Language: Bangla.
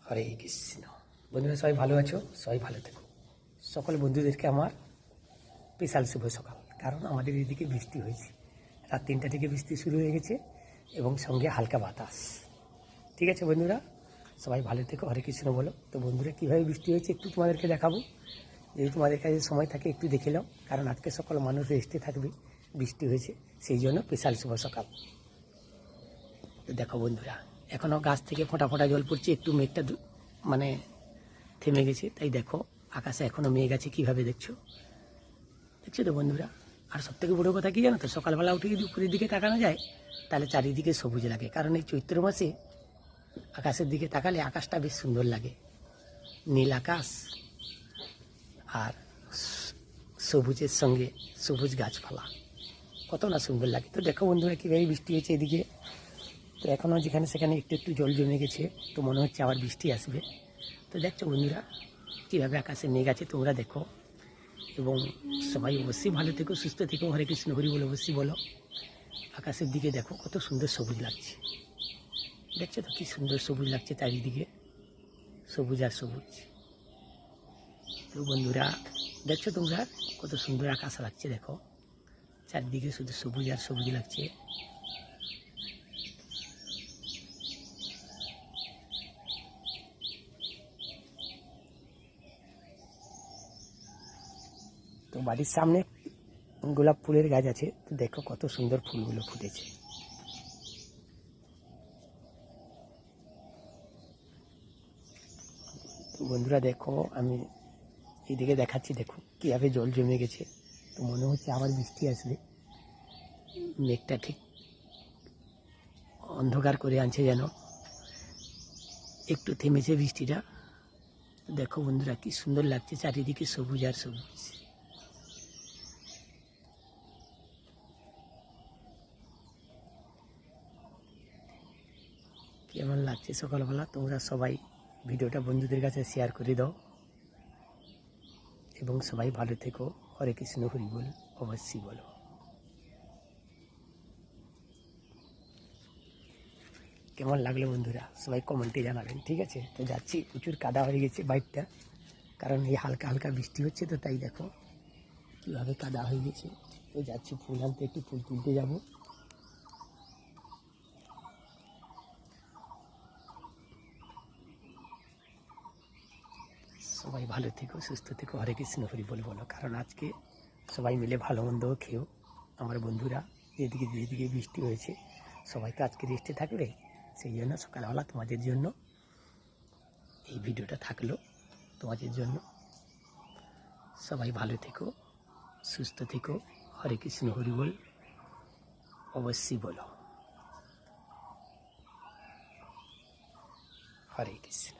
হরে কৃষ্ণ। বন্ধুরা সবাই ভালো আছো? সবাই ভালো থেকো। সকল বন্ধুদেরকে আমার স্পেশাল শুভ সকাল। কারণ আমাদের এদিকে বৃষ্টি হয়েছে, রাত 3টা থেকে বৃষ্টি শুরু হয়ে গেছে এবং সঙ্গে হালকা বাতাস। ঠিক আছে বন্ধুরা, সবাই ভালো থেকো, হরে কৃষ্ণ বলো। তো বন্ধুরা কীভাবে বৃষ্টি হয়েছে একটু তোমাদেরকে দেখাবো। যদি তোমাদের কাছে সময় থাকে একটু দেখে নাও, কারণ আজকে সকল মানুষ রেস্টে থাকবে, বৃষ্টি হয়েছে সেই জন্য স্পেশাল শুভ সকাল। তো দেখো বন্ধুরা, এখনও গাছ থেকে ফোঁটা ফোঁটা জল পড়ছে, একটু মেঘটা মানে থেমে গেছে, তাই দেখো আকাশে এখনও মেঘ আছে। কীভাবে দেখছো তো বন্ধুরা? আর সবথেকে বড়ো কথা কী জানো তো, সকালবেলা উঠে যদি উপরের দিকে তাকানো যায় তাহলে চারিদিকে সবুজ লাগে। কারণ এই চৈত্র মাসে আকাশের দিকে তাকালে আকাশটা বেশ সুন্দর লাগে, নীল আকাশ আর সবুজের সঙ্গে সবুজ গাছপালা, কত না সুন্দর লাগে। তো দেখো বন্ধুরা কীভাবে বৃষ্টি হয়েছে এদিকে। তো এখনও যেখানে সেখানে একটু একটু জল জমে গেছে, তো মনে হচ্ছে আবার বৃষ্টি আসবে। তো দেখছো বন্ধুরা কীভাবে আকাশে মেঘ আছে, তোমরা দেখো। এবং সবাই অবশ্যই ভালো থেকো, সুস্থ থেকো, হরে কৃষ্ণ হরি বলো, অবশ্যই বলো। আকাশের দিকে দেখো কত সুন্দর সবুজ লাগছে, দেখছো তো কী সুন্দর সবুজ লাগছে চারিদিকে, সবুজ আর সবুজ। তো বন্ধুরা দেখছো তোমরা কত সুন্দর আকাশ লাগছে, দেখো চারদিকে শুধু সবুজ আর সবুজ লাগছে। তো বাড়ির সামনে গোলাপ ফুলের গাছ আছে, তো দেখো কত সুন্দর ফুলগুলো ফুটেছে। তো বন্ধুরা দেখো, আমি এইদিকে দেখাচ্ছি, দেখো কীভাবে জল জমে গেছে। তো মনে হচ্ছে আবার বৃষ্টি আসবে, মেঘটা ঠিক অন্ধকার করে আনছে, যেন একটু থেমেছে বৃষ্টিটা। দেখো বন্ধুরা কি সুন্দর লাগছে, চারিদিকে সবুজ আর সবুজ। কেমন লাগছে সকালবেলা? তোমরা সবাই ভিডিওটা বন্ধুদের কাছে শেয়ার করে দাও এবং সবাই ভালো থেকো, হরে কৃষ্ণ হরি বল, অবশ্যই বলো। কেমন লাগলো বন্ধুরা সবাই কমেন্টে জানাবেন, ঠিক আছে? তো যাচ্ছি, প্রচুর কাদা হয়ে গেছে বাইকটা, কারণ এই হালকা হালকা বৃষ্টি হচ্ছে, তো তাই দেখো কীভাবে কাদা হয়ে গেছে। তো যাচ্ছি ফুল আনতে, একটু ফুল তুলতে যাব। সবাই ভালো থেকো, সুস্থ থেকো, হরে কৃষ্ণ হরি বল বলো। কারণ আজকে সবাই মিলে ভালো মন্দ খেয়েও, আমার বন্ধুরা যেদিকে যেদিকে বৃষ্টি হয়েছে সবাই তো আজকে রেস্টে থাকবে, সেই জন্য সকালবেলা তোমাদের জন্য এই ভিডিওটা থাকলো, তোমাদের জন্য। সবাই ভালো থেকো, সুস্থ থেকো, হরে কৃষ্ণ হরি বল, অবশ্যই বলো। হরে কৃষ্ণ।